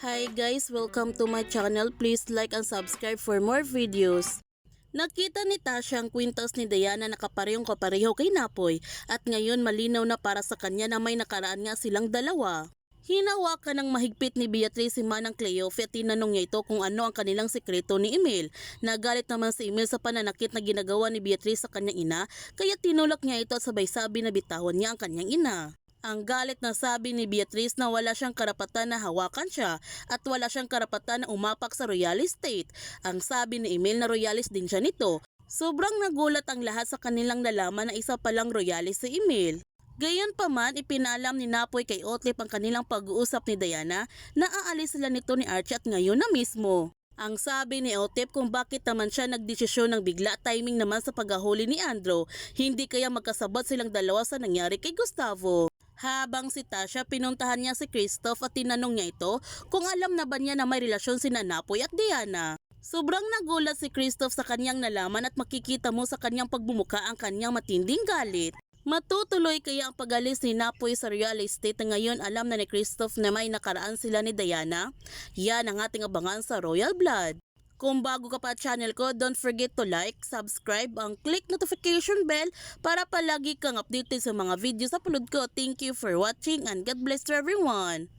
Hi guys, welcome to my channel. Please like and subscribe for more videos. Nakita ni Tasha ang kwintas ni Diana na kaparehong-kapareho kay Napoy at ngayon malinaw na para sa kanya na may nakaraan nga silang dalawa. Hinawakan ng mahigpit ni Beatrice si Manang Cleofe at tinanong niya ito kung ano ang kanilang sekreto ni Emil. Nagalit naman si Emil sa pananakit na ginagawa ni Beatrice sa kanyang ina kaya tinulak niya ito at sabay sabi na bitawan niya ang kanyang ina. Ang galit na sabi ni Beatrice na wala siyang karapatan na hawakan siya at wala siyang karapatan na umapak sa royal estate. Ang sabi ni Emil na royalis din siya nito. Sobrang nagulat ang lahat sa kanilang nalaman na isa palang royalis si Emil. Gayunpaman, ipinalam ni Napoy kay Otlep ang kanilang pag-uusap ni Diana na aalis sila nito ni Archie at ngayon na mismo. Ang sabi ni Otep kung bakit naman siya nagdesisyon ng bigla timing naman sa paghahuli ni Andrew, hindi kaya magkasabot silang dalawa sa nangyari kay Gustavo. Habang si Tasha, pinuntahan niya si Christoph at tinanong niya ito kung alam na ba niya na may relasyon sina Napoy at Diana. Sobrang nagulat si Christoph sa kanyang nalaman at makikita mo sa kanyang pagbumuka ang kanyang matinding galit. Matutuloy kaya ang pag-alis ni Napoy sa real estate na ngayon alam na ni Christoph na may nakaraan sila ni Diana? Yan ang ating abangan sa Royal Blood. Kung bago ka pa channel ko, don't forget to like, subscribe, ang click notification bell para palagi kang updated sa mga videos upload ko. Thank you for watching and God bless to everyone.